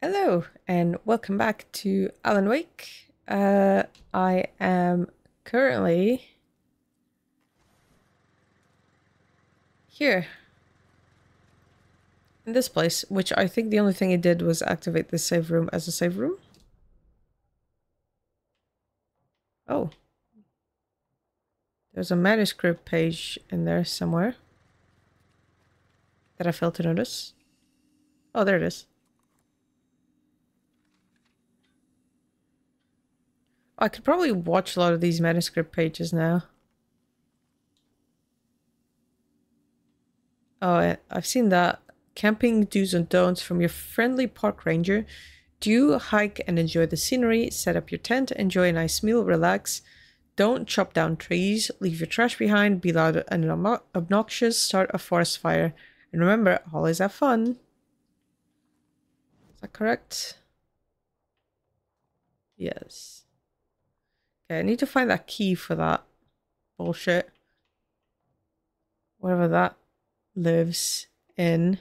Hello and welcome back to Alan Wake. I am currently here in this place, which I think the only thing it did was activate the save room as a save room. Oh, there's a manuscript page in there somewhere that I failed to notice. Oh, there it is. I could probably watch a lot of these manuscript pages now. Oh, I've seen that. Camping do's and don'ts from your friendly park ranger. Do hike and enjoy the scenery, set up your tent, enjoy a nice meal, relax. Don't chop down trees, leave your trash behind, be loud and obnoxious, start a forest fire. And remember, always have fun. Is that correct? Yes. Okay, I need to find that key for that bullshit. Whatever that lives in.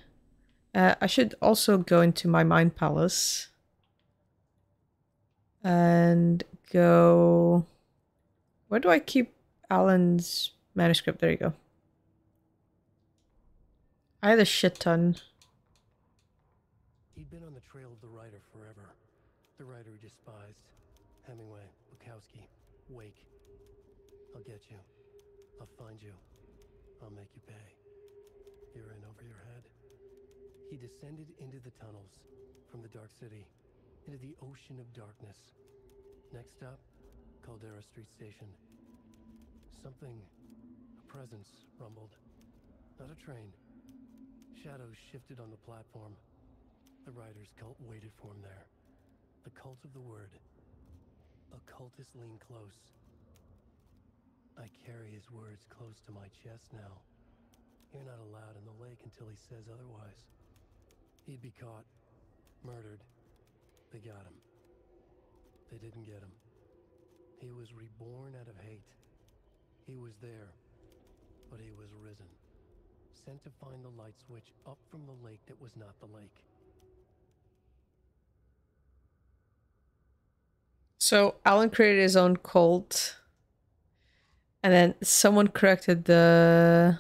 I should also go into my mind palace. And go... Where do I keep Alan's manuscript? There you go. I had a shit ton. He'd been on the trail of the writer forever. The writer he despised. Hemingway, Bukowski, Wake. I'll get you. I'll find you. I'll make you pay. You're in over your head. He descended into the tunnels, from the Dark City, into the ocean of darkness. Next stop, Caldera Street Station. Something, a presence, rumbled. Not a train. Shadows shifted on the platform. The writer's cult waited for him there. The cult of the word. Occultists lean close. I carry his words close to my chest now. You're not allowed in the lake until he says otherwise. He'd be caught, murdered. They got him. They didn't get him. He was reborn out of hate. He was there, but he was risen. Sent to find the light switch up from the lake that was not the lake. So Alan created his own cult. And then someone corrected that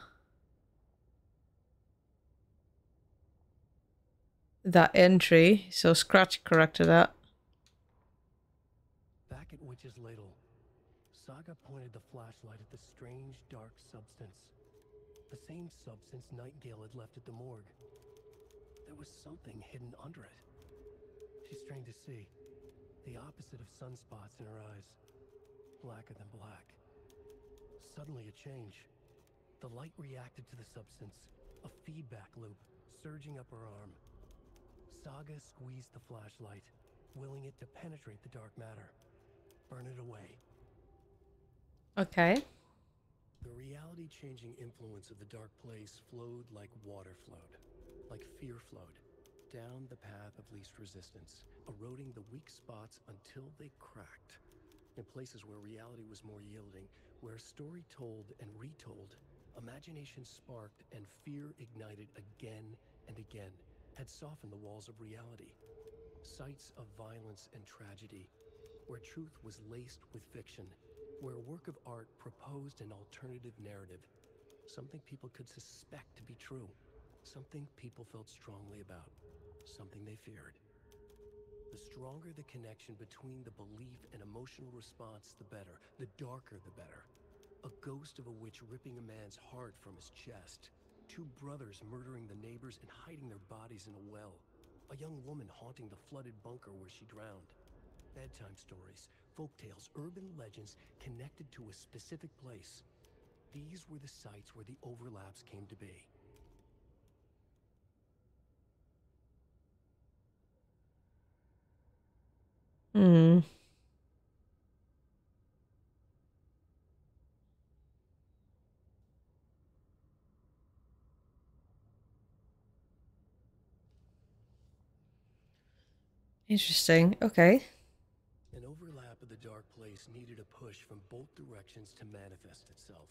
entry. So Scratch corrected that. Back at Witch's Ladle, Saga pointed the flashlight at the strange, dark substance. The same substance Nightingale had left at the morgue. There was something hidden under it. She strained to see. The opposite of sunspots in her eyes. Blacker than black. Suddenly a change. The light reacted to the substance. A feedback loop, surging up her arm. Saga squeezed the flashlight, willing it to penetrate the dark matter. Burn it away. Okay. The reality-changing influence of the dark place flowed like water flowed, like fear flowed, down the path of least resistance, eroding the weak spots until they cracked. In places where reality was more yielding, where story told and retold, imagination sparked and fear ignited again and again, had softened the walls of reality. Sites of violence and tragedy, where truth was laced with fiction, where a work of art proposed an alternative narrative, something people could suspect to be true, something people felt strongly about, something they feared. The stronger the connection between the belief and emotional response, the better. The darker, the better. A ghost of a witch ripping a man's heart from his chest. Two brothers murdering the neighbors and hiding their bodies in a well. A young woman haunting the flooded bunker where she drowned. Bedtime stories, folktales, urban legends connected to a specific place. These were the sites where the overlaps came to be. Hmm. Interesting. Okay. An overlap of the dark place needed a push from both directions to manifest itself.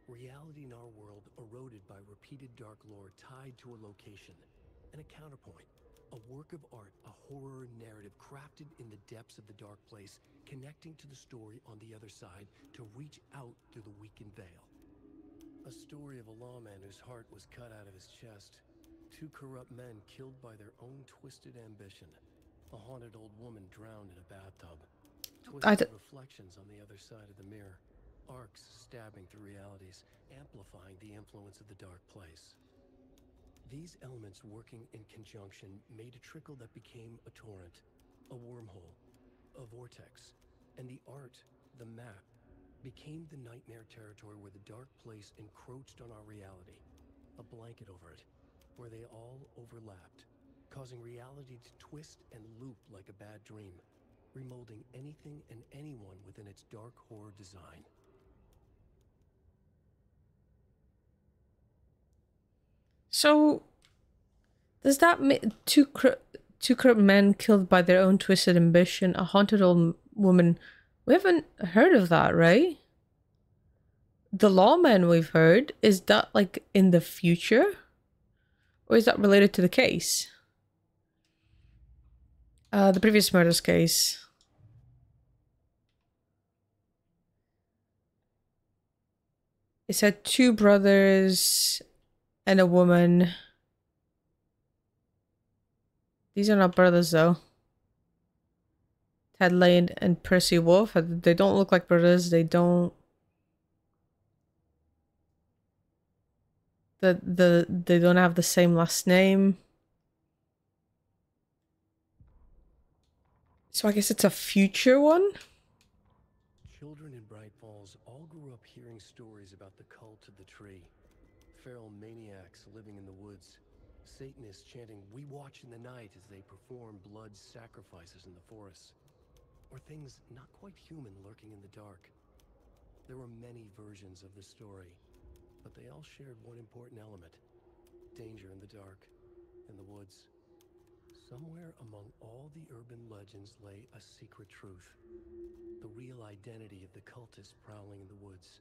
Reality in our world eroded by repeated dark lore tied to a location, and a counterpoint, A work of art, a horror narrative crafted in the depths of the dark place, connecting to the story on the other side to reach out through the weakened veil. A story of a lawman whose heart was cut out of his chest. Two corrupt men killed by their own twisted ambition. A haunted old woman drowned in a bathtub. Twisted reflections on the other side of the mirror. Arcs stabbing through realities, amplifying the influence of the dark place. These elements working in conjunction made a trickle that became a torrent, a wormhole, a vortex, and the art, the map, became the nightmare territory where the dark place encroached on our reality, a blanket over it, where they all overlapped, causing reality to twist and loop like a bad dream, remolding anything and anyone within its dark horror design. So, does that mean two corrupt men killed by their own twisted ambition, a haunted old woman? We haven't heard of that, right? The lawman we've heard, is that like in the future? Or is that related to the case? The previous murders case. It said 2 brothers and a woman. These are not brothers though. Ted Lane and Percy Wolf. They don't look like brothers. They don't. They don't have the same last name. So I guess it's a future one? Children in Bright Falls all grew up hearing stories about the cult of the tree. Feral maniacs living in the woods. Satanists chanting, "We watch in the night," as they perform blood sacrifices in the forests. Or things not quite human lurking in the dark. There were many versions of the story, but they all shared one important element. Danger in the dark, in the woods. Somewhere among all the urban legends lay a secret truth. The real identity of the cultists prowling in the woods.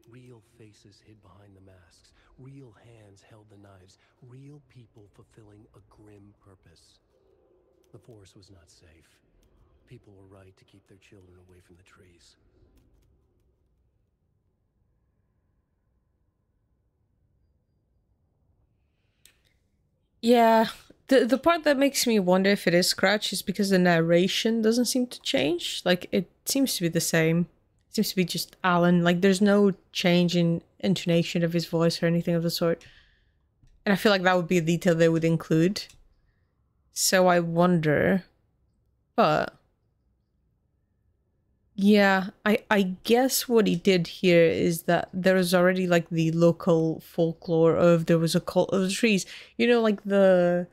Real faces hid behind the masks. Real hands held the knives. Real people fulfilling a grim purpose. The forest was not safe. People were right to keep their children away from the trees. Yeah. The part that makes me wonder if it is Scratch is because the narration doesn't seem to change. Like, it seems to be the same. It seems to be just Alan. Like, there's no change in intonation of his voice or anything of the sort. And I feel like that would be a detail they would include. So I wonder. But yeah, I guess what he did here is that there was already like the local folklore of there was a cult of the trees. You know, like the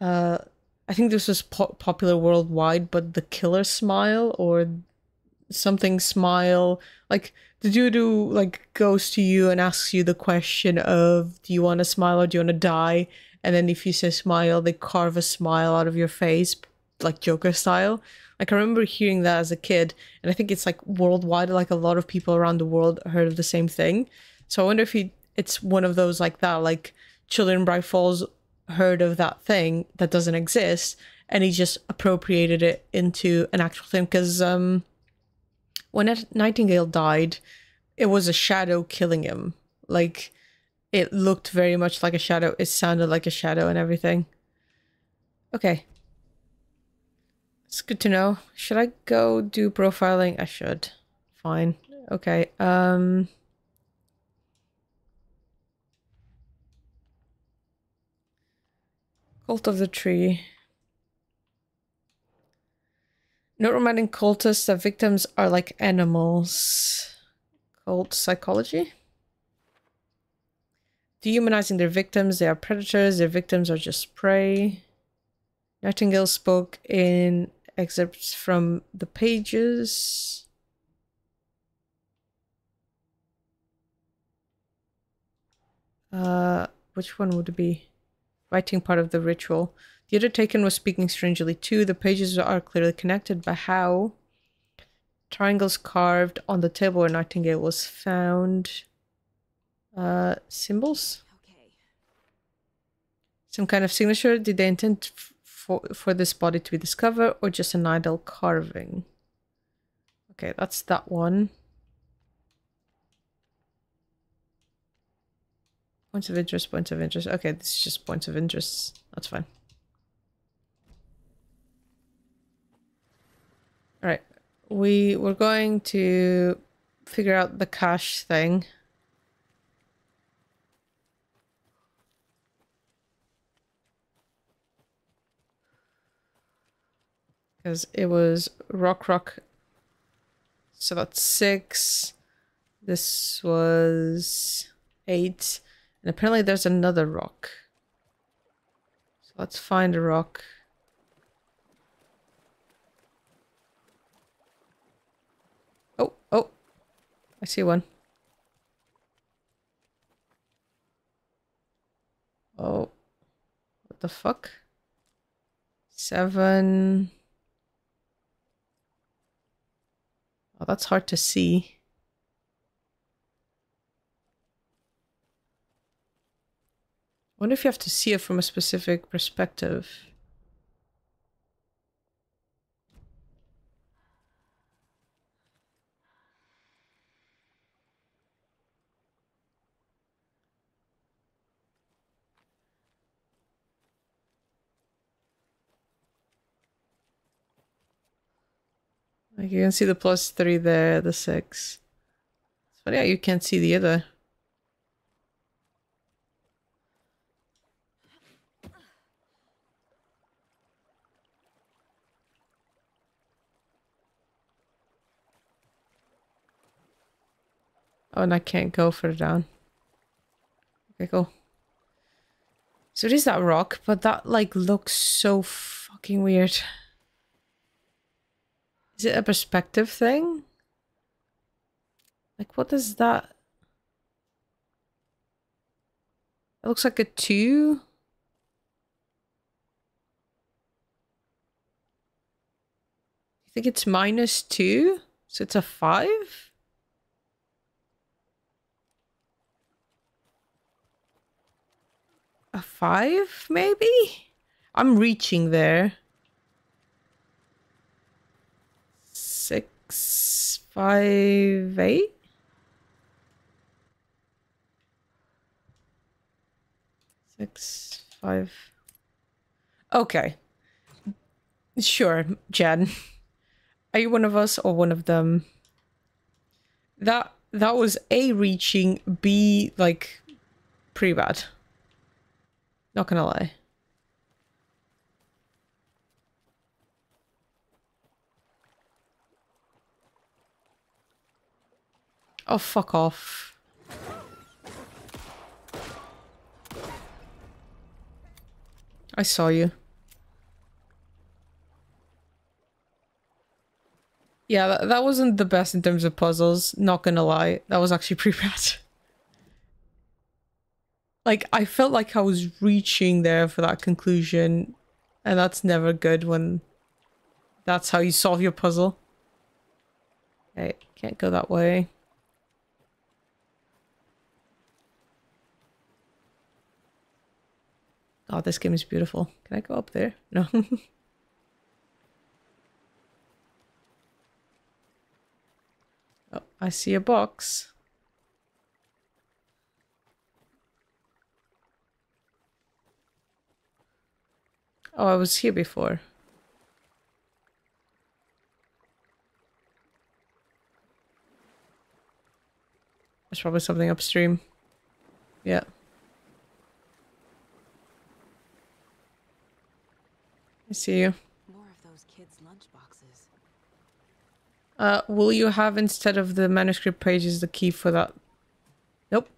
I think this was popular worldwide, but the killer smile or something smile, like the dude who like goes to you and asks you the question of, do you want to smile or do you want to die? And then if you say smile, they carve a smile out of your face, like Joker style. Like, I remember hearing that as a kid, and I think it's like worldwide, like a lot of people around the world heard of the same thing. So I wonder if it's one of those like that, like Children in Bright Falls heard of that thing that doesn't exist, and he just appropriated it into an actual thing. Because when Nightingale died, it was a shadow killing him. Like, it looked very much like a shadow. It sounded like a shadow and everything. Okay. It's good to know. Should I go do profiling? I should. Fine. Okay. Cult of the Tree. Note reminding cultists that victims are like animals. Cult psychology. Dehumanizing their victims. They are predators. Their victims are just prey. Nightingale spoke in excerpts from the pages. Which one would it be? Writing part of the ritual. The undertaken was speaking strangely too. The pages are clearly connected by how triangles carved on the table where Nightingale was found. Symbols? Okay. Some kind of signature? Did they intend for this body to be discovered, or just an idle carving? Okay, that's that one. Points of interest, points of interest. Okay, this is just points of interest. That's fine. Alright. We're going to figure out the cache thing. Because it was rock. So that's 6. This was 8. And apparently there's another rock. So let's find a rock. Oh, I see one. Oh, what the fuck? 7. Oh, that's hard to see. I wonder if you have to see it from a specific perspective. Like you can see the +3 there, the 6. It's funny how you can't see the other. Oh, and I can't go further down. Okay, cool. So it is that rock, but that like looks so fucking weird. Is it a perspective thing? Like, what is that? It looks like a 2. I think it's -2, so it's a 5? A 5, maybe? I'm reaching there. 6, 5, 8? 6, 5. Okay. Sure, Jen. Are you one of us or one of them? That was A, reaching, B, like, pretty bad. Not gonna lie. Oh, fuck off. I saw you. Yeah, that wasn't the best in terms of puzzles, not gonna lie. That was actually pretty bad. Like, I felt like I was reaching there for that conclusion, and that's never good when that's how you solve your puzzle. Okay, can't go that way. God, this game is beautiful. Can I go up there? No. Oh, I see a box. Oh, I was here before. There's probably something upstream. Yeah. I see you. More of those kids' lunchboxes. Will you have, instead of the manuscript pages, the key for that? Nope.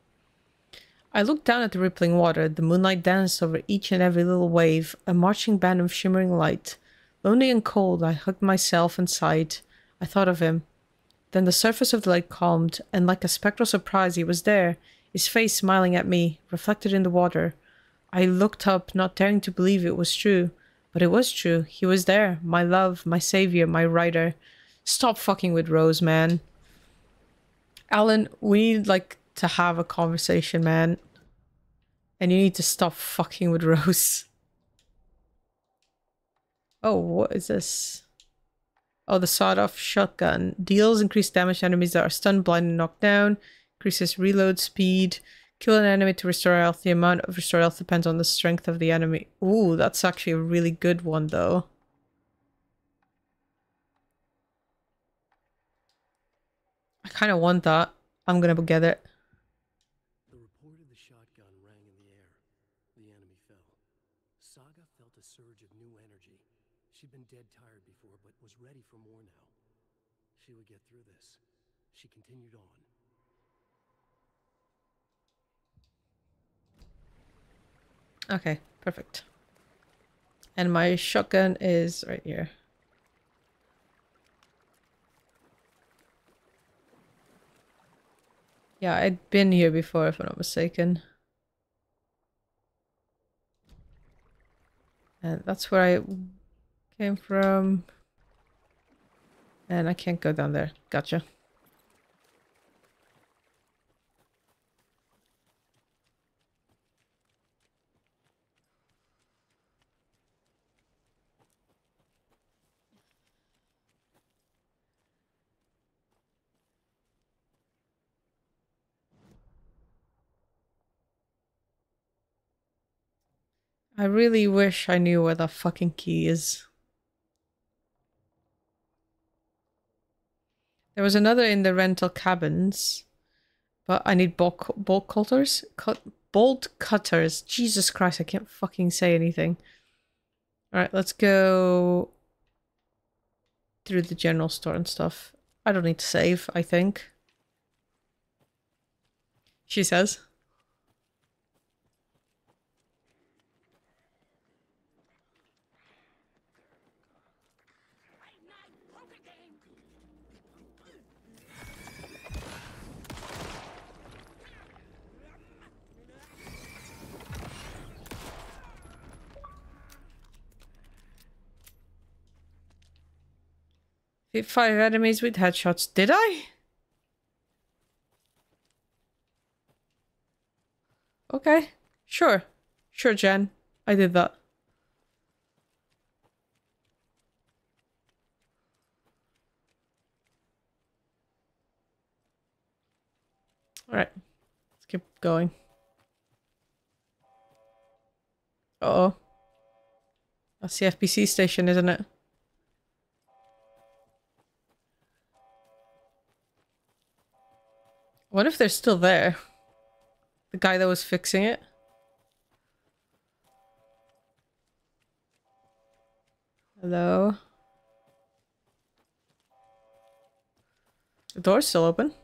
I looked down at the rippling water. The moonlight danced over each and every little wave, a marching band of shimmering light. Lonely and cold, I hugged myself and sighed. I thought of him. Then the surface of the lake calmed, and like a spectral surprise, he was there, his face smiling at me, reflected in the water. I looked up, not daring to believe it was true. But it was true. He was there. My love, my savior, my writer. Stop fucking with Rose, man. Alan, we need, like, to have a conversation, man. And you need to stop fucking with Rose. Oh, what is this? Oh, the sawed-off shotgun. Deals increased damage to enemies that are stunned, blind, and knocked down. Increases reload speed. Kill an enemy to restore health. The amount of restored health depends on the strength of the enemy. Ooh, that's actually a really good one, though. I kind of want that. I'm gonna get it. The report of the shotgun rang in the air. The enemy fell. Saga felt a surge of new energy. She'd been dead tired before, but was ready for more now. She would get through this. She continued on. Okay, perfect. And my shotgun is right here. Yeah, I'd been here before, if I'm not mistaken. And that's where I came from. And I can't go down there. Gotcha. I really wish I knew where the fucking key is. There was another in the rental cabins, but I need bolt cutters. Bolt cutters. Jesus Christ, I can't fucking say anything. All right, let's go through the general store and stuff. I don't need to save, I think. She says. Hit 5 enemies with headshots. Did I? Okay. Sure. Sure, Jen. I did that. Alright. Let's keep going. Uh-oh. That's the FBC station, isn't it? What if they're still there? The guy that was fixing it? Hello? The door's still open.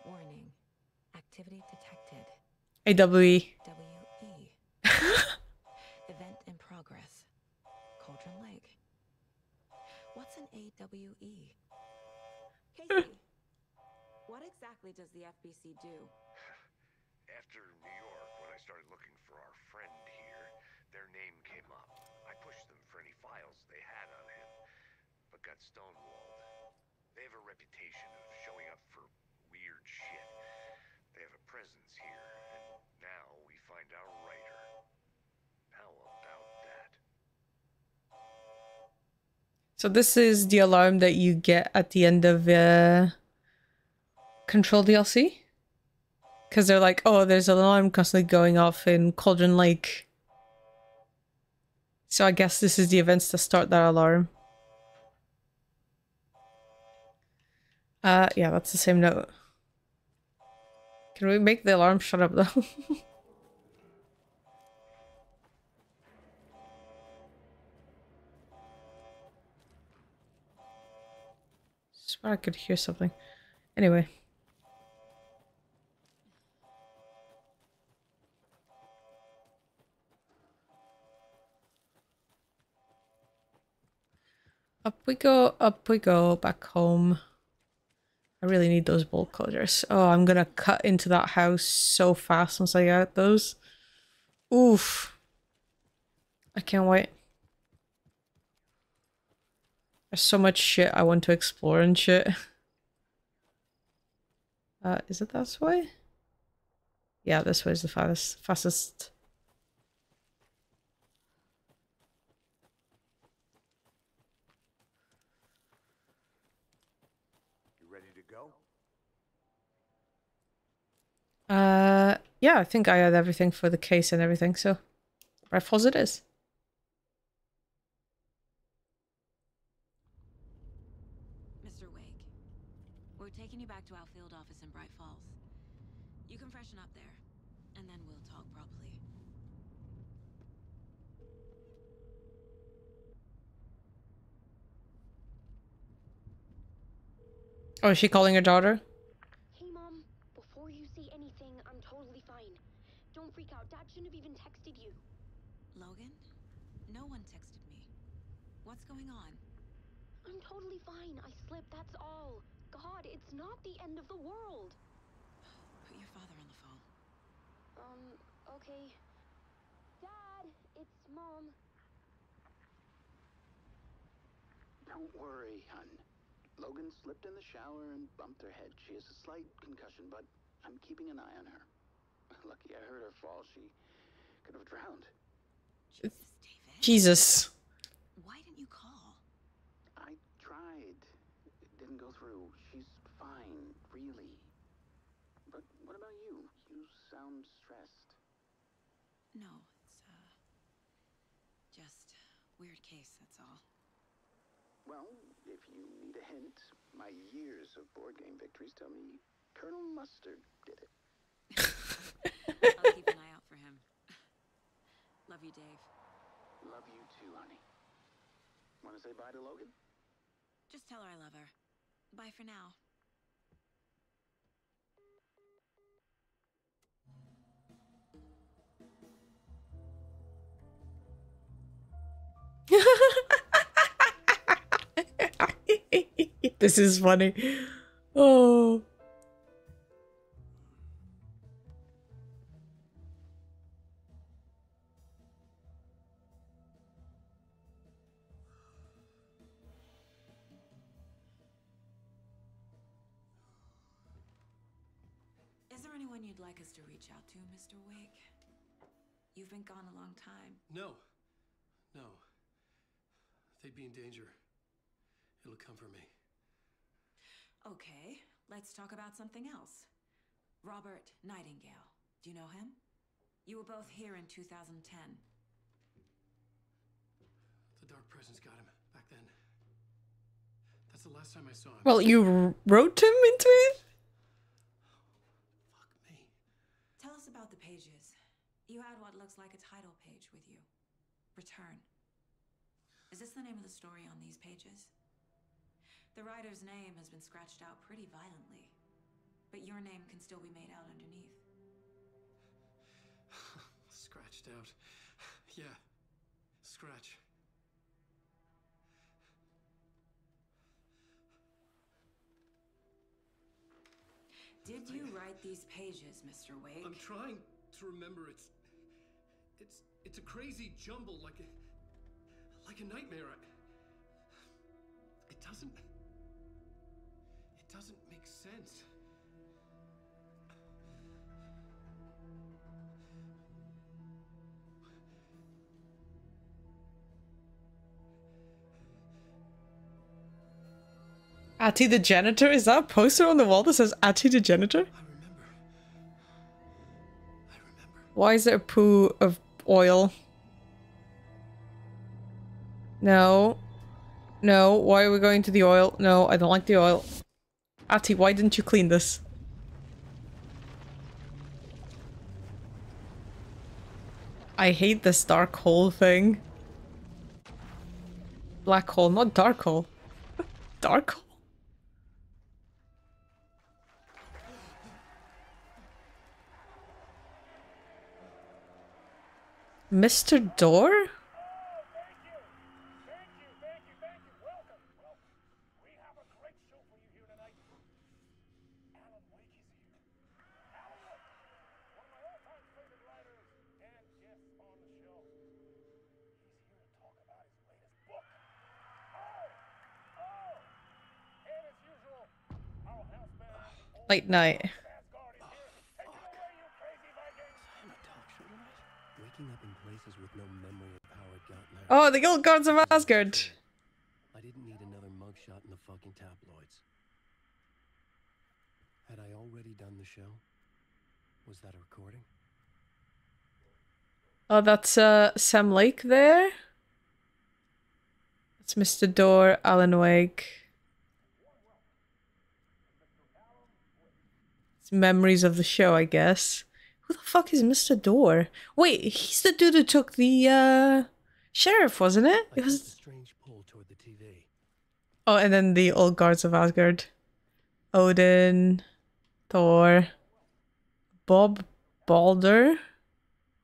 Warning. Activity detected. AWE. WE. Event in progress. Cauldron Lake. What's an AWE? Casey, what exactly does the FBC do? After New York, when I started looking for our friend here, their name came up. I pushed them for any files they had on him, but got stonewalled. They have a reputation of showing up for weird shit. They have a presence here, and now we find our writer. How about that? So this is the alarm that you get at the end of Control DLC? Because they're like, oh, there's an alarm constantly going off in Cauldron Lake. So I guess this is the events that start that alarm. Yeah, that's the same note. Can we make the alarm shut up though? Swear I could hear something. Anyway. Up we go, back home. I really need those bolt cutters. Oh, I'm gonna cut into that house so fast once I get those. Oof. I can't wait. There's so much shit I want to explore and shit. Is it this way? Yeah, this way is the fastest. You ready to go? Yeah, I think I had everything for the case and everything, so Bright Falls it is. Mr. Wake, we're taking you back to our field office in Bright Falls. You can freshen up there, and then we'll talk properly. Oh, is she calling her daughter? Hey, Mom. Before you say anything, I'm totally fine. Don't freak out. Dad shouldn't have even texted you. Logan? No one texted me. What's going on? I'm totally fine. I slipped, that's all. God, it's not the end of the world. Put your father on the phone. Okay. Dad, it's Mom. Don't worry, hun. Logan slipped in the shower and bumped her head. She has a slight concussion, but I'm keeping an eye on her. Lucky I heard her fall. She could have drowned. Jesus, David. Jesus. Why didn't you call? I tried. It didn't go through. She's fine, really. But what about you? You sound stressed. No, it's, just weird case, that's all. Well, if you need a hint, my years of board game victories tell me Colonel Mustard did it. I'll keep an eye out for him. Love you, Dave. Love you too, honey. Want to say bye to Logan? Just tell her I love her. Bye for now. This is funny. Oh. Is there anyone you'd like us to reach out to, Mr. Wake? You've been gone a long time. No. No. They'd be in danger. It'll come for me. Okay, let's talk about something else. Robert Nightingale. Do you know him? You were both here in 2010. The Dark Presence got him back then. That's the last time I saw him. Well, you wrote him into it? Fuck me. Tell us about the pages. You had what looks like a title page with you. Return. Is this the name of the story on these pages? The writer's name has been scratched out pretty violently, but your name can still be made out underneath. Scratched out. Yeah. Scratch. Did you write these pages, Mr. Wake? I'm trying to remember. It's a crazy jumble, like a nightmare. It doesn't make sense. Atty the janitor? Is that a poster on the wall that says Atty the janitor? I remember. Why is there a poo of oil? No. No, why are we going to the oil? No, I don't like the oil. Atty, why didn't you clean this? I hate this dark hole thing. Black hole, not dark hole. Dark hole? Mr. Door? Late night. Waking up in places with no memory of how it got there. Oh, the Old Gods of Asgard. I didn't need another mugshot in the fucking tabloids. Had I already done the show? Was that a recording? Oh, that's Sam Lake there. It's Mr. Door, Alan Wake. It's memories of the show, I guess. Who the fuck is Mr. Door? Wait, he's the dude who took the sheriff, wasn't it? I It was. felt a strange pull toward the TV. Oh, and then the Old Guards of Asgard. Odin, Thor, Bob Balder.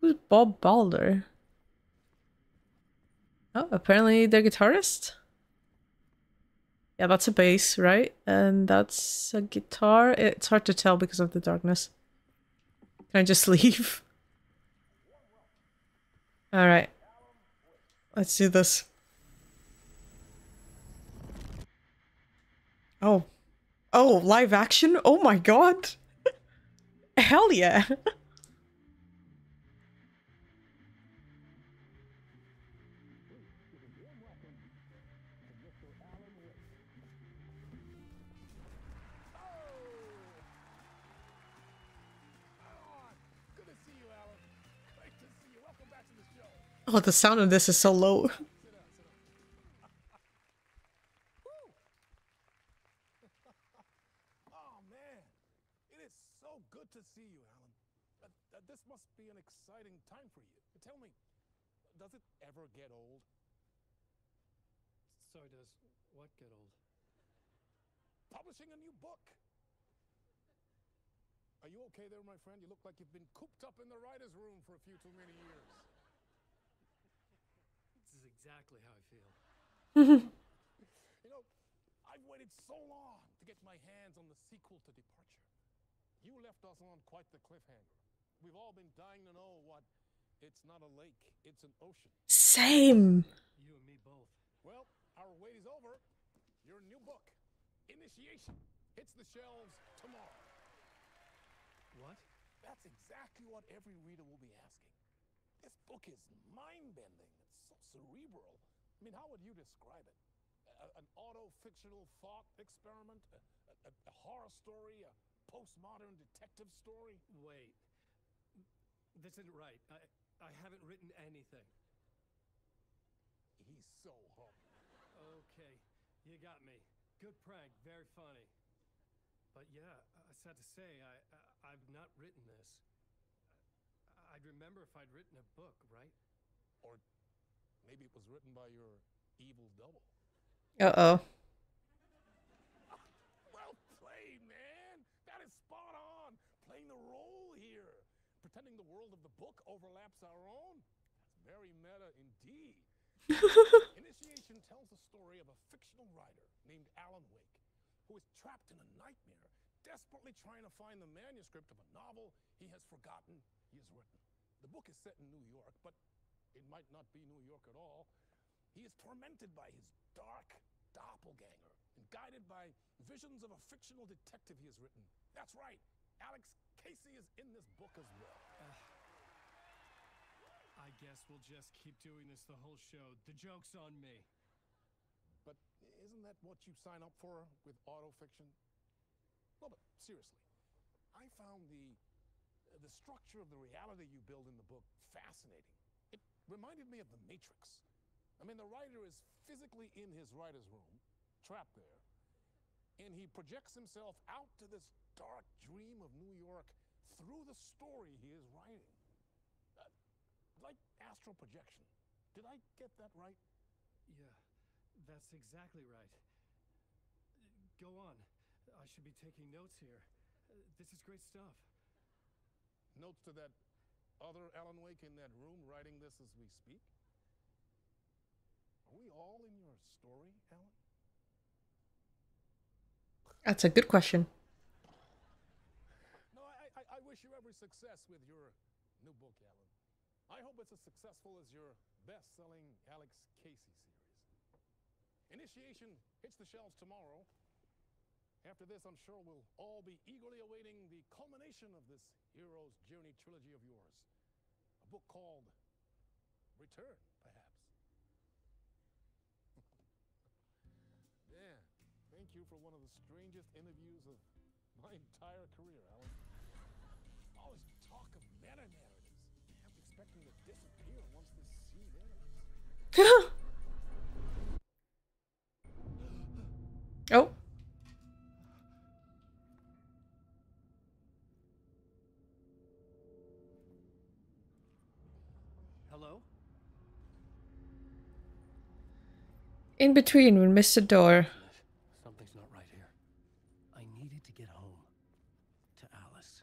Who's Bob Balder? Oh, apparently the guitarist. Yeah, that's a bass, right? And that's a guitar. It's hard to tell because of the darkness. Can I just leave? Alright. Let's do this. Oh. Oh, live action? Oh my god! Hell yeah! Oh, the sound of this is so low. Oh man, it is so good to see you, Alan. This must be an exciting time for you. Tell me, does it ever get old? Sorry, does what get old? Publishing a new book. Are you okay there, my friend? You look like you've been cooped up in the writer's room for a few too many years. This is exactly how I feel. You know, I've waited so long to get my hands on the sequel to Departure. You left us on quite the cliffhanger. We've all been dying to know what... It's not a lake, it's an ocean. Same. You and me both. Well, our wait is over. Your new book, Initiation, hits the shelves tomorrow. What? That's exactly what every reader will be asking. This book is mind-bending. It's so cerebral. I mean, how would you describe it? An auto-fictional thought experiment? A horror story? A postmodern detective story? Wait. This isn't right. I haven't written anything. He's so humble. Okay, you got me. Good prank, very funny. But yeah, sad to say, I've not written this. I'd remember if I'd written a book, right? Or maybe it was written by your evil double. Uh-oh. Well played, man! That is spot on! Playing the role here. Pretending the world of the book overlaps our own. That's very meta indeed. Initiation tells the story of a fictional writer named Alan Wake, who is trapped in a nightmare, desperately trying to find the manuscript of a novel he has forgotten he has written. The book is set in New York, but it might not be New York at all. He is tormented by his dark doppelganger and guided by visions of a fictional detective he has written. That's right, Alex Casey is in this book as well. I guess we'll just keep doing this the whole show. The joke's on me. But isn't that what you sign up for with autofiction? No, but seriously, I found the structure of the reality you build in the book fascinating. It reminded me of The Matrix. I mean, the writer is physically in his writer's room, trapped there, and he projects himself out to this dark dream of New York through the story he is writing. Like astral projection. Did I get that right? Yeah, that's exactly right. Go on. I should be taking notes here. This is great stuff. Notes to that other Alan Wake in that room writing this as we speak? Are we all in your story, Alan? That's a good question. No, I wish you every success with your new book, Alan. I hope it's as successful as your best-selling Alex Casey series. Initiation hits the shelves tomorrow. After this, I'm sure we'll all be eagerly awaiting the culmination of this hero's journey trilogy of yours. A book called Return, perhaps. Man, thank you for one of the strangest interviews of my entire career, Alan. Always talk of meta-narratives. I'm expecting to disappear once this scene ends. Oh. Hello? In between, when Mr. Door. Something's not right here. I needed to get home. To Alice.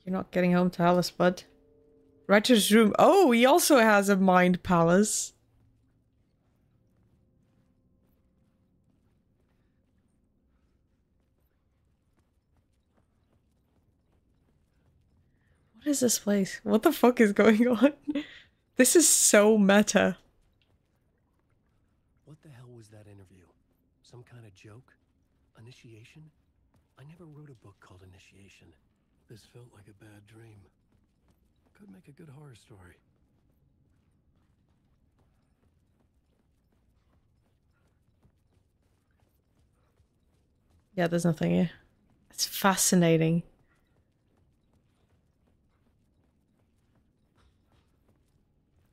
You're not getting home to Alice, bud. Writer's room. Oh, he also has a mind palace. What is this place? What the fuck is going on? This is so meta. What the hell was that interview? Some kind of joke? Initiation? I never wrote a book called Initiation. This felt like a bad dream. Could make a good horror story. Yeah, there's nothing here. It's fascinating.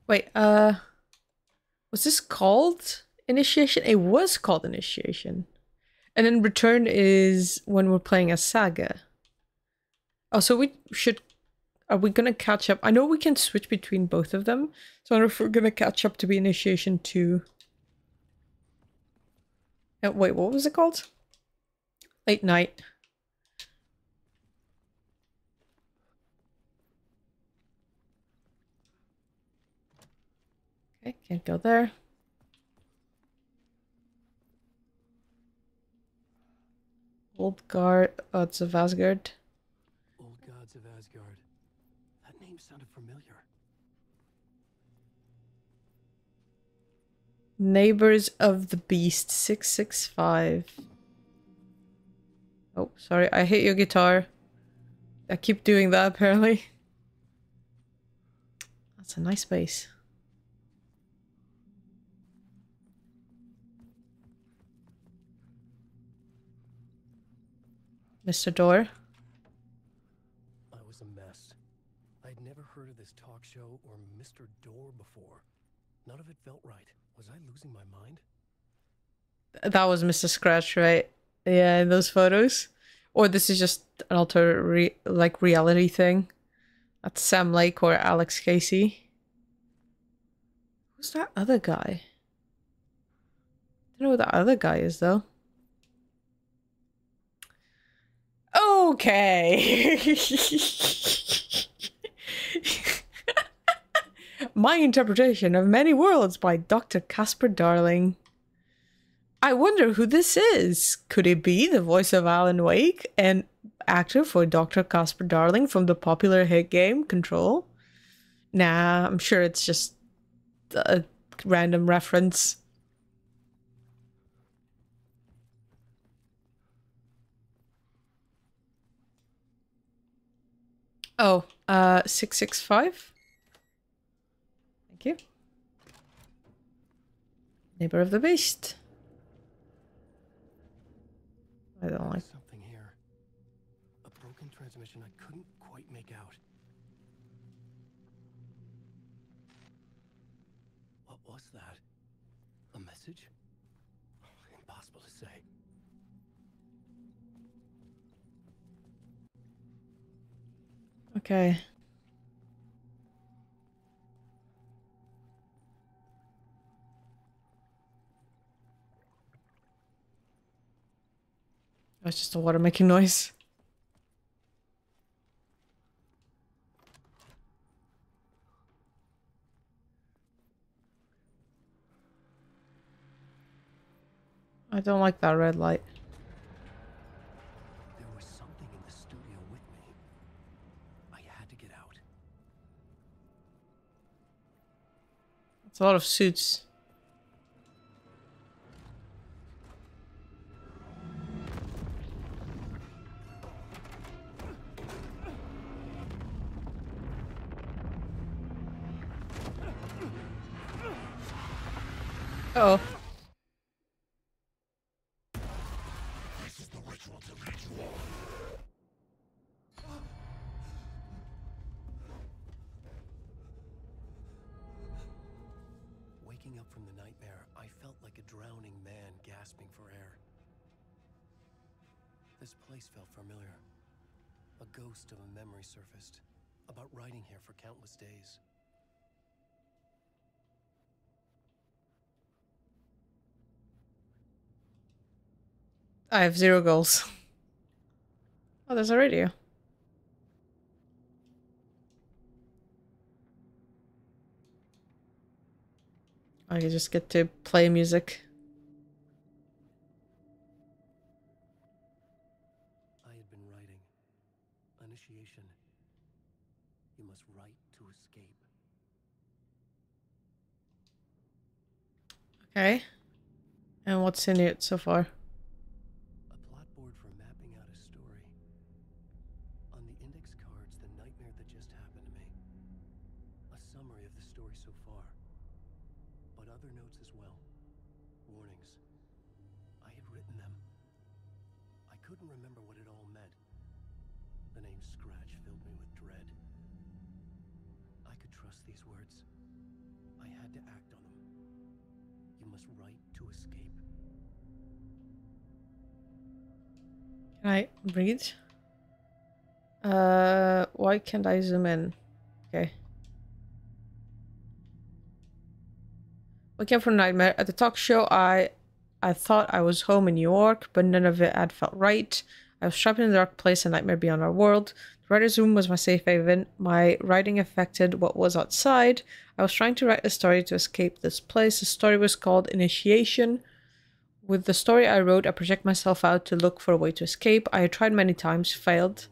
Wait, was this called Initiation? It was called Initiation. And then Return is when we're playing a Saga. Oh, so we should... Are we gonna catch up? I know we can switch between both of them. So I wonder if we're gonna catch up to be Initiation 2. Wait, what was it called? Late Night. Okay, can't go there. Old Gods of Asgard. Old Gods of Asgard. That name sounded familiar. Neighbors of the Beast 665. Oh, sorry, I hit your guitar. I keep doing that apparently. That's a nice bass. Mr. Door. I was a mess. I'd never heard of this talk show or Mr. Door before. None of it felt right. Was I losing my mind? That was Mr. Scratch, right? Yeah, in those photos. Or this is just an reality thing. That's Sam Lake or Alex Casey. Who's that other guy? I don't know who that other guy is though. Okay. My Interpretation of Many Worlds by Dr. Casper Darling. I wonder who this is. Could it be the voice of Alan Wake, an actor for Dr. Casper Darling from the popular hit game Control? Nah, I'm sure it's just a random reference. Oh, 665. Thank you. Neighbor of the Beast. I don't like something here. A broken transmission I couldn't quite make out. What was that? A message? Impossible to say. Okay. That's just the water making noise. I don't like that red light. There was something in the studio with me. I had to get out. It's a lot of suits. Oh. Waking up from the nightmare, I felt like a drowning man gasping for air. This place felt familiar. A ghost of a memory surfaced, about riding here for countless days. I have 0 goals. Oh, there's a radio. I can just get to play music. I had been writing. Initiation. You must write to escape. Okay. And what's in it so far? A plot board for mapping out a story. On the index cards, the nightmare that just happened to me. A summary of the story so far. But other notes as well. Warnings. I had written them. I couldn't remember what it all meant. The name Scratch filled me with dread. I could trust these words. I had to act on them. You must write to escape. Can I read? Why can't I zoom in? Okay. Waking up from nightmare. At the talk show, I thought I was home in New York, but none of it had felt right. I was trapped in a dark place, a nightmare beyond our world. The writer's room was my safe haven. My writing affected what was outside. I was trying to write a story to escape this place. The story was called Initiation. With the story I wrote, I project myself out to look for a way to escape. I had tried many times, failed.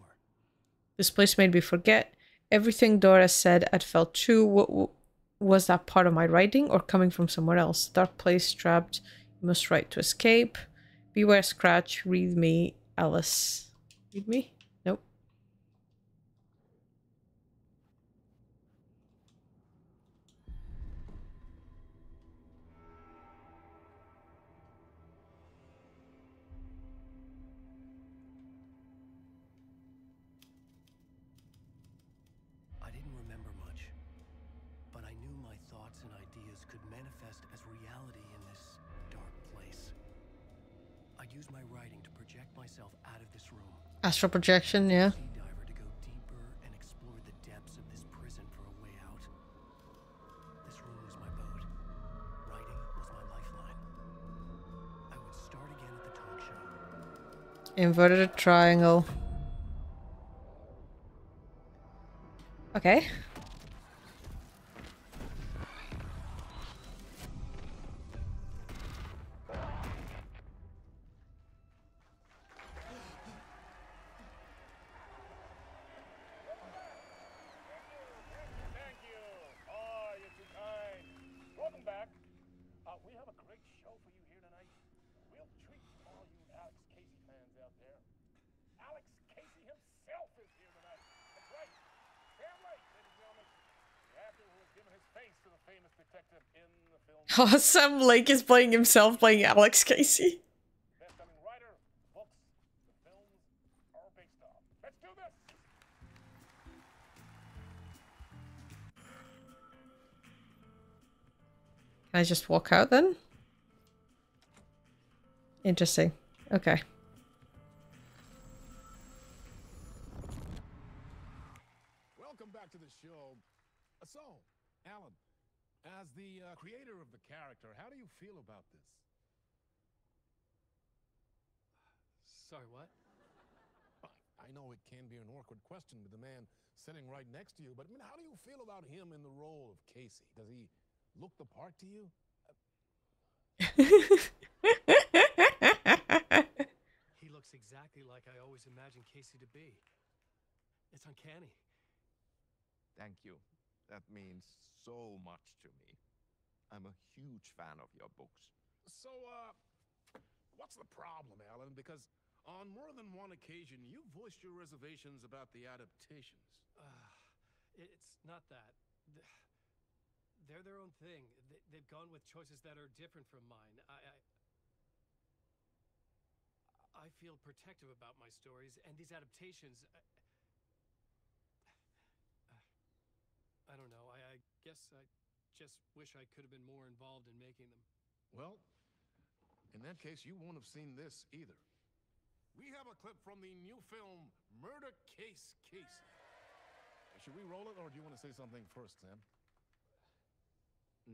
This place made me forget. Everything Dora said had felt true. Was that part of my writing or coming from somewhere else? Dark place, trapped. You must write to escape. Beware Scratch. Read me, Alice. Read me? Nope. I didn't remember much, but I knew my thoughts and ideas could manifest as reality in this dark place. I'd use my writing to project myself out of this room. Astral projection, yeah. Sea diver to go deeper and explore the depths of this prison for a way out. This room was my boat. Writing was my lifeline. I would start again at the talk show. Inverted triangle. Okay. Thank you. Oh, you're too kind. Welcome back. We have a great show for you here tonight. We'll treat all you Alex Casey fans out there. Alex Casey himself is here tonight. That's right. Sam Lake, ladies and gentlemen. The actor who has given his face to the famous detective in the film. Oh, Sam Lake is playing himself, playing Alex Casey. Best-selling writer, the books, the films are based on. Let's do this. Can I just walk out then? Interesting. Okay. Welcome back to the show. So, Alan, as the creator of the character, how do you feel about this? Sorry, what? I know it can be an awkward question with the man sitting right next to you, but I mean, how do you feel about him in the role of Casey? Does he look the part to you? He looks exactly like I always imagined Casey to be. It's uncanny. Thank you. That means so much to me. I'm a huge fan of your books. So, what's the problem, Alan? Because on more than one occasion, you voiced your reservations about the adaptations. It's not that. They're their own thing. They've gone with choices that are different from mine. I feel protective about my stories, and these adaptations... I don't know. I guess I just wish I could have been more involved in making them. Well, in that case, you won't have seen this either. We have a clip from the new film, Murder Case Casey. Should we roll it, or do you want to say something first, Sam?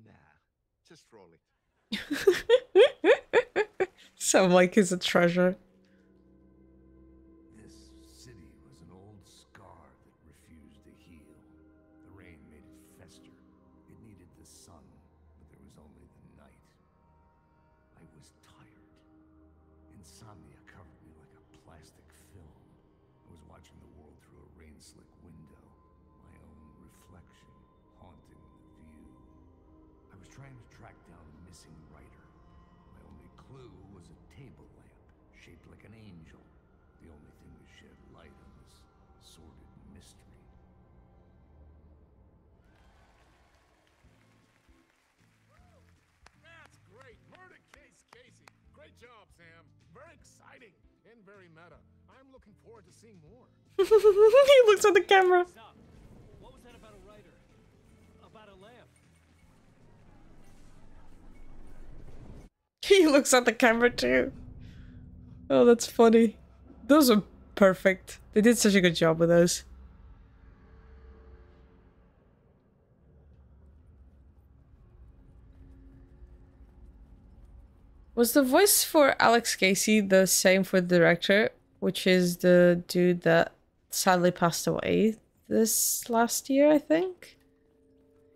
Nah, just roll it. Sam Lake is a treasure. This city was an old scar that refused to heal. The rain made it fester. It needed the sun, but there was only the night. I was tired. Insomnia covered me like a plastic film. I was watching the world through a rain-slick window, my own reflection haunting the view. I was trying to track down a missing writer. My only clue was a table lamp shaped like an angel, the only thing to shed light on this sordid mystery. That's great! Murder Case Casey! Great job, Sam. Very exciting and very meta. I'm looking forward to seeing more. He looks at the camera. Stop. What was that about a writer? About a lamp? He looks at the camera too. Oh, that's funny. Those are perfect. They did such a good job with those. Was the voice for Alex Casey the same for the director, which is the dude that sadly passed away this last year, I think?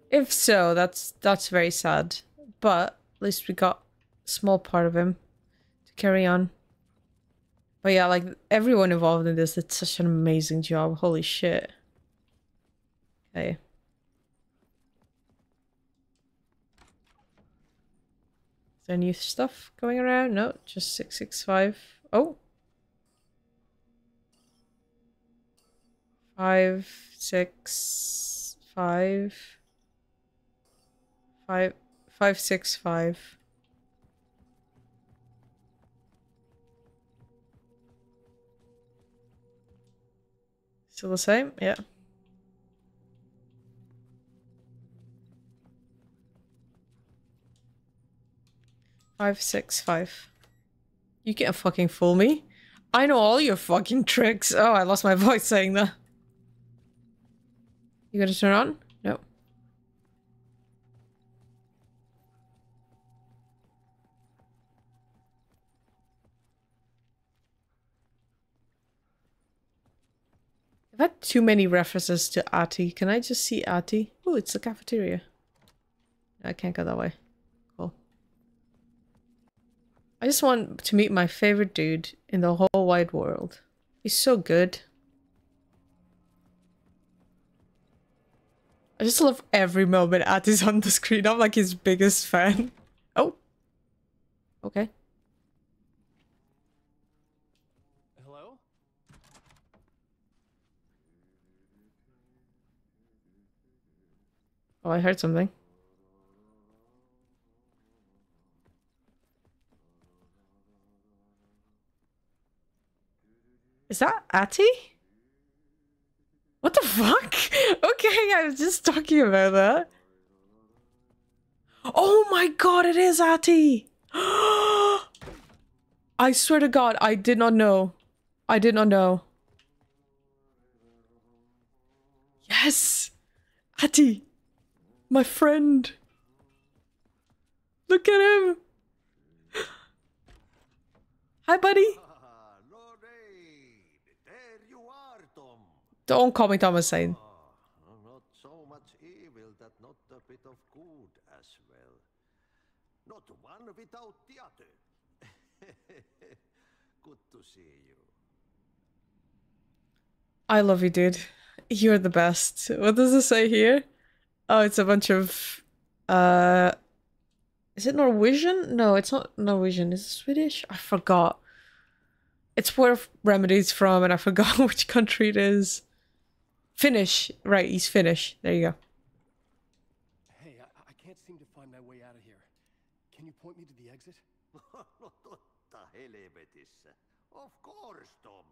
If so, that's very sad. But at least we got a small part of him to carry on. But yeah, like everyone involved in this did such an amazing job. Holy shit. Okay. Is there new stuff going around? No, just 665. Oh. 5, 6, 5. 5, 5, 6, 5. Still the same? Yeah. 5, 6, 5. You can't fucking fool me. I know all your fucking tricks. Oh, I lost my voice saying that. You gonna turn on? No. I've had too many references to Ahti. Can I just see Ahti? Oh, it's the cafeteria. I can't go that way. Cool. I just want to meet my favorite dude in the whole wide world. He's so good. I just love every moment Ahti's on the screen. I'm like his biggest fan. Oh. Okay. Hello? Oh, I heard something. Is that Ahti? What the fuck? Okay, I was just talking about that. Oh my god, it is Ahti! I swear to god, I did not know. I did not know. Yes! Ahti! My friend! Look at him! Hi, buddy! Don't call me Thomas Sane. Not so much evil that not a bit of good as well. Not one without the other. Good to see you. I love you, dude. You're the best. What does it say here? Oh, it's a bunch of... Is it Norwegian? No, it's not Norwegian. Is it Swedish? I forgot. It's where Remedy's from, and I forgot which country it is. Finnish. Right, he's Finnish. There you go. Hey, I point me to the exit? Totta helvetissä. Of course, Tom.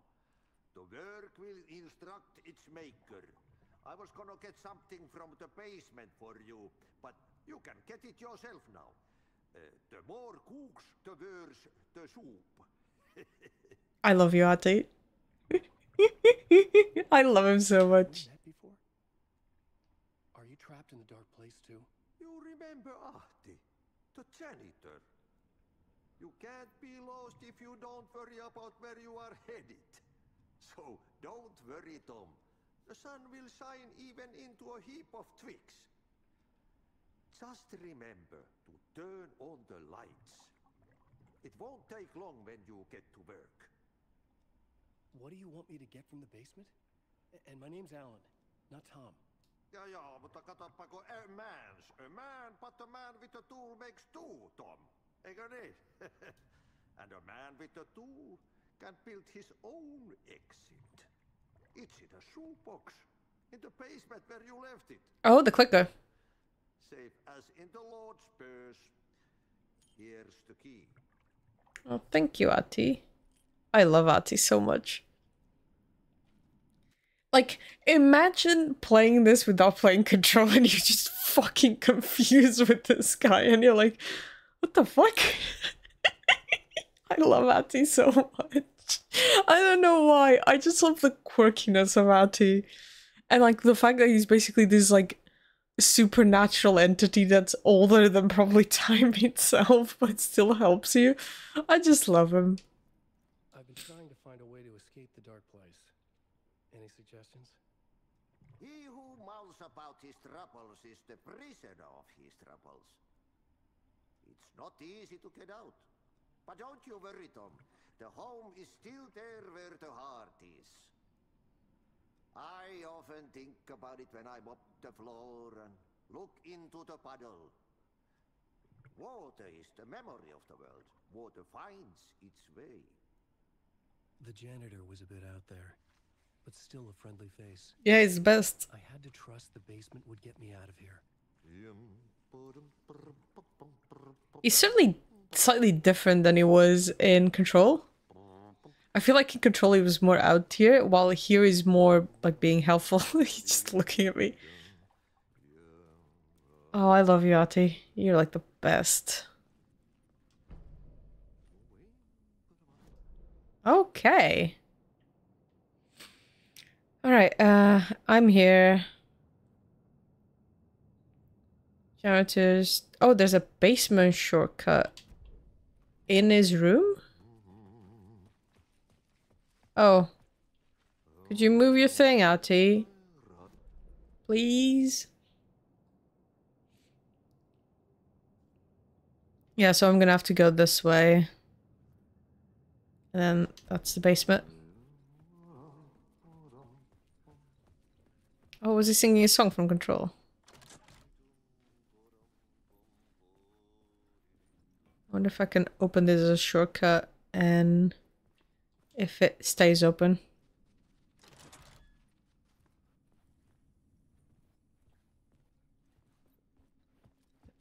The work will instruct its maker. I was gonna get something from the basement for you, but you can get it yourself now. The more cooks, the worse the soup. I love you, Ati. I love him so much. Met before? Are you trapped in the dark place too? You remember Ahti, the janitor? You can't be lost if you don't worry about where you are headed. So don't worry, Tom. The sun will shine even into a heap of twigs. Just remember to turn on the lights. It won't take long when you get to work. What do you want me to get from the basement? And my name's Alan, not Tom. Ja, mutta katsoppa a man, but a man with a tool makes two, Tom. Eikö niin? And a man with a tool can build his own exit. It's in a shoebox, in the basement where you left it. Oh, the clicker. Safe as in the Lord's purse. Here's the key. Oh, thank you, Ati. I love Ati so much. Like, imagine playing this without playing Control and you're just fucking confused with this guy and you're like, what the fuck? I love Ati so much. I don't know why. I just love the quirkiness of Ati. And like the fact that he's basically this like supernatural entity that's older than probably time itself, but still helps you. I just love him. I've been trying to find a way to escape the dark place. Any suggestions? He who mouths about his troubles is the prisoner of his troubles. It's not easy to get out. But don't you worry, Tom. The home is still there where the heart is. I often think about it when I mop the floor and look into the puddle. Water is the memory of the world. Water finds its way. The janitor was a bit out there, but still a friendly face. Yeah, he's the best. I had to trust the basement would get me out of here. He's certainly slightly different than he was in Control. I feel like in Control he was more out here, while here he's more like being helpful. He's just looking at me. Oh, I love you, Ati. You're like the best. Okay. Alright, I'm here. Janitors. Oh, there's a basement shortcut. In his room? Oh. Could you move your thing, Ati? Please? Yeah, so I'm gonna have to go this way. And then that's the basement. Oh, was he singing a song from Control? I wonder if I can open this as a shortcut and if it stays open.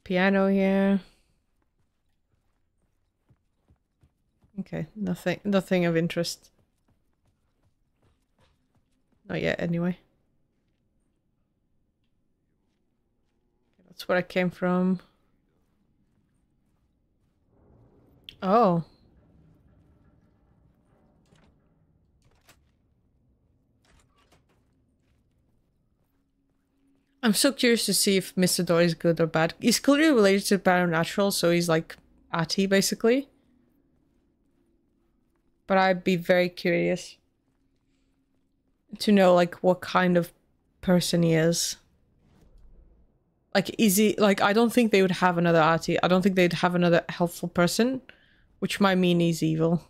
Piano here. Okay, nothing of interest. Not yet, anyway. That's where I came from. Oh. I'm so curious to see if Mr. Dory is good or bad. He's clearly related to Paranatural, so he's like Ati, basically. But I'd be very curious to know, like, what kind of person he is. Like, is he... Like, I don't think they would have another Ati. I don't think they'd have another helpful person. Which might mean he's evil.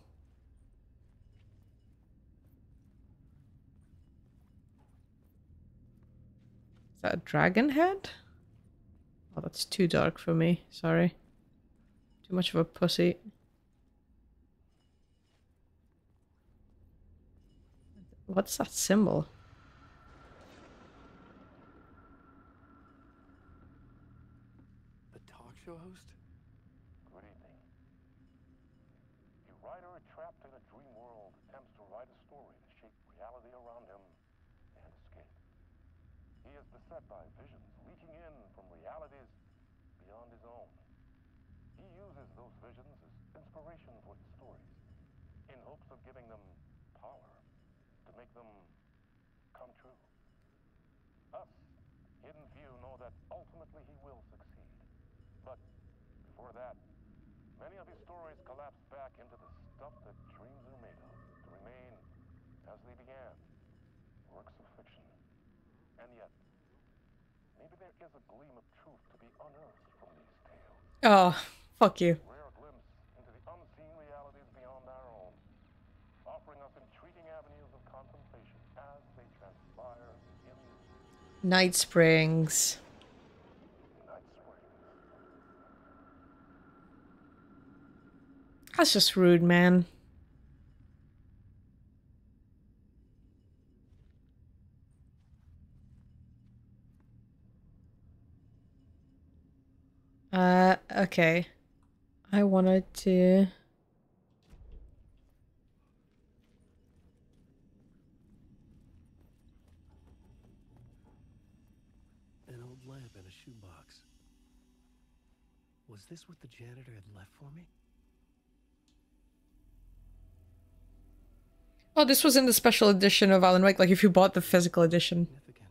Is that a dragon head? Oh, that's too dark for me. Sorry. Too much of a pussy. What's that symbol? The talk show host? the dream world attempts to write a story to shape reality around him and escape. He is beset by visions leaking in from realities beyond his own. He uses those visions as inspiration for his stories, in hopes of giving them power, to make them come true. Us, Hidden Few, know that ultimately he will succeed. But before that, many of his stories collapse back into the stuff that dreams are made of, to remain as they began, works of fiction. And yet, maybe there is a gleam of truth to be unearthed from these tales. Oh, fuck you. Rare glimpse into the unseen realities beyond our own, offering us intriguing avenues of contemplation as they transpire in Night Springs. Night Springs. That's just rude, man. Okay. I wanted to... An old lamp in a shoebox. Was this what the janitor had left for me? Oh, this was in the special edition of Alan Wake, like if you bought the physical edition. Significant.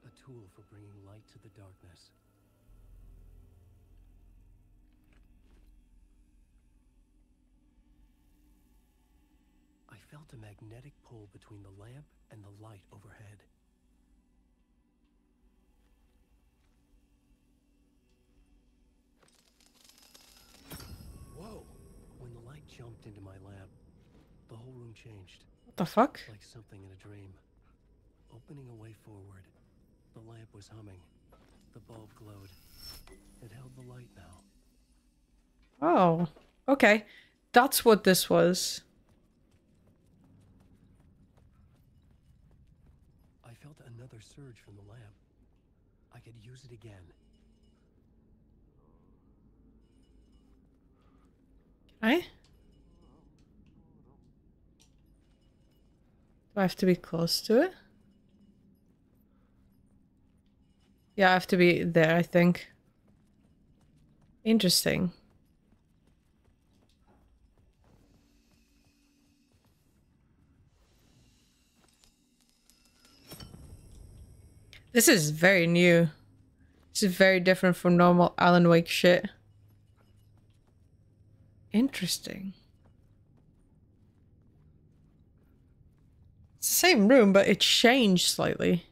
A tool for bringing light to the darkness. I felt a magnetic pull between the lamp and the light overhead. Whoa! When the light jumped into my lamp, the whole room changed. What the fuck? Like something in a dream. Opening a way forward. The lamp was humming. The bulb glowed. It held the light now. Oh, okay. That's what this was. I felt another surge from the lamp. I could use it again. Can I? Do I have to be close to it? Yeah, I have to be there, I think. Interesting. This is very new. This is very different from normal Alan Wake shit. Interesting. It's the same room, but it changed slightly.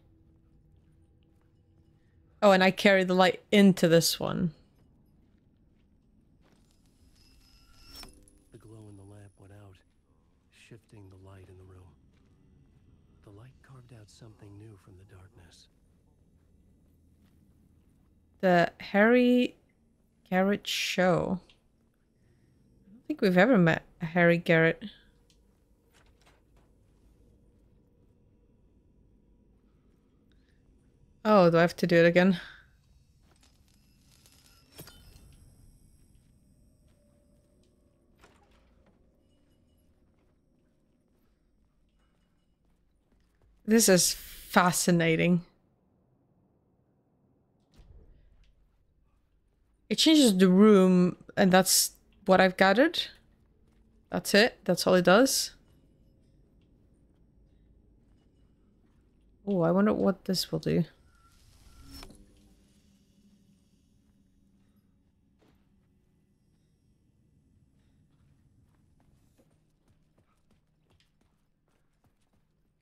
Oh, and I carry the light into this one. The glow in the lamp went out, shifting the light in the room. The light carved out something new from the darkness. The Harry Garrett Show. I don't think we've ever met a Harry Garrett. Oh, do I have to do it again? This is fascinating. It changes the room, and that's what I've gathered. That's it. That's all it does. Oh, I wonder what this will do.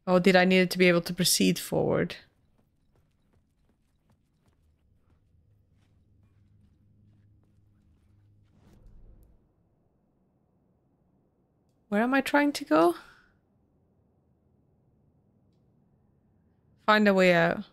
Oh, did I need it to be able to proceed forward? Where am I trying to go? Find a way out.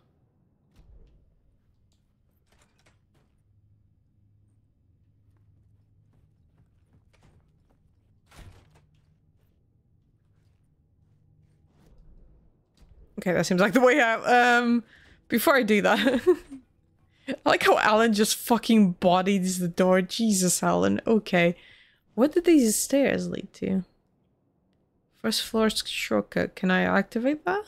Okay, that seems like the way out. Before I do that, I like how Alan just fucking bodies the door. Jesus, Alan. Okay. What did these stairs lead to? First floor shortcut. Can I activate that?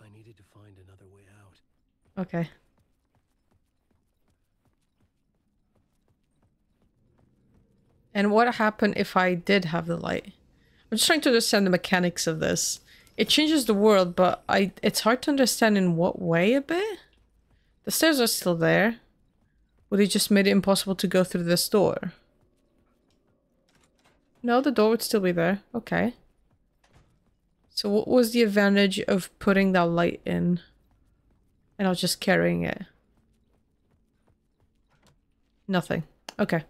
I needed to find another way out. Okay. And what happened if I did have the light? I'm just trying to understand the mechanics of this. It changes the world, but it's hard to understand in what way a bit. The stairs are still there. Would it just made it impossible to go through this door? No, the door would still be there. Okay. So what was the advantage of putting that light in? And I was just carrying it. Nothing. Okay.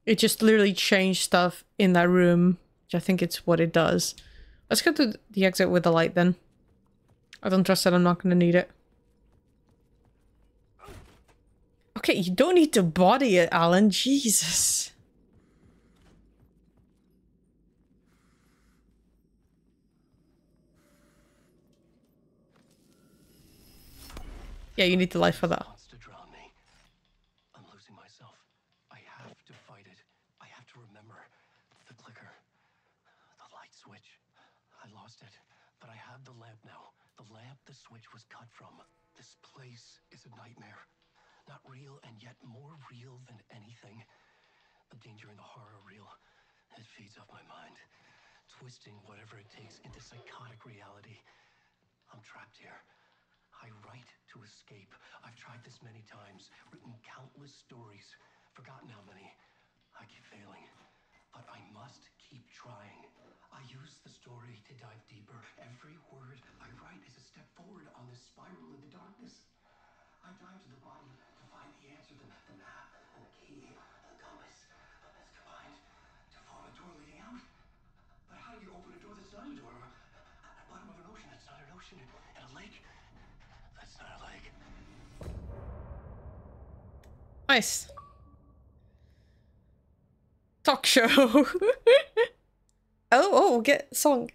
It just literally changed stuff in that room, which I think it's what it does. Let's go to the exit with the light then. I don't trust that I'm not going to need it. Okay, you don't need to body it, Alan. Jesus. Yeah, you need the light for that. Wants to drown me. I'm losing myself. I have to fight it. I have to remember the clicker, the light switch. I lost it, but I have the lamp now. The lamp the switch was cut from. This place is a nightmare. Not real, and yet more real than anything. The danger and the horror real. It feeds off my mind, twisting whatever it takes into psychotic reality. I'm trapped here. I write to escape. I've tried this many times, written countless stories, forgotten how many. I keep failing, but I must keep trying. I use the story to dive deeper. Every word I write is a step forward on this spiral in the darkness. I dive to the bottom to find the answer, the map, and the key, and the compass. It's combined to form a door leading out. But how do you open a door that's not a door? At the bottom of an ocean that's not an ocean, and a lake that's not a lake. Nice. Talk show. Oh, get song.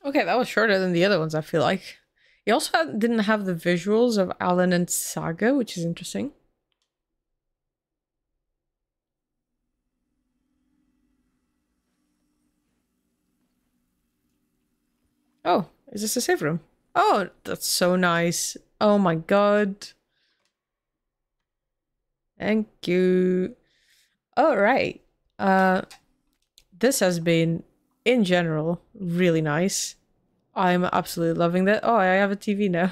Okay, that was shorter than the other ones, I feel like. He also didn't have the visuals of Alan and Saga, which is interesting. Oh, is this a save room? Oh, that's so nice. Oh my god. Thank you. All right. This has been, in general, really nice. I'm absolutely loving that. Oh, I have a TV now.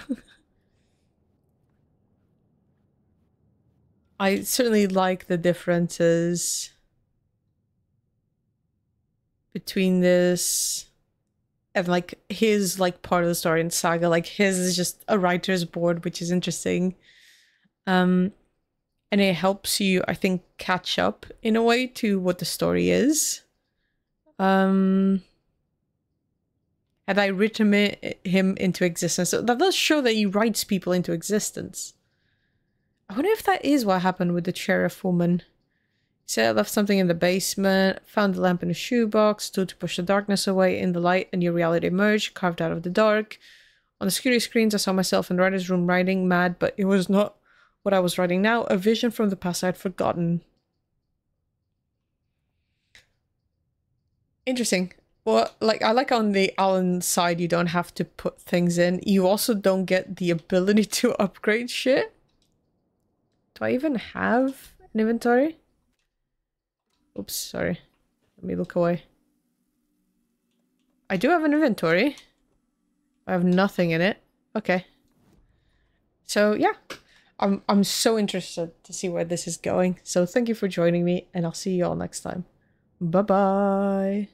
I certainly like the differences between this and like his like part of the story in Saga. Like his is just a writer's board, which is interesting. And it helps you, I think, catch up in a way to what the story is. Had I written him into existence? So that does show that he writes people into existence. I wonder if that is what happened with the sheriff woman. He said I left something in the basement, found the lamp in a shoebox, stood to push the darkness away. In the light, a new reality emerged, carved out of the dark. On the security screens, I saw myself in the writer's room writing, mad, but it was not what I was writing now, a vision from the past I had forgotten. Interesting. Well, like, I like on the Alan side, you don't have to put things in. You also don't get the ability to upgrade shit. Do I even have an inventory? Oops, sorry. Let me look away. I do have an inventory. I have nothing in it. Okay. So, yeah. I'm so interested to see where this is going. So, thank you for joining me, and I'll see you all next time. Bye-bye.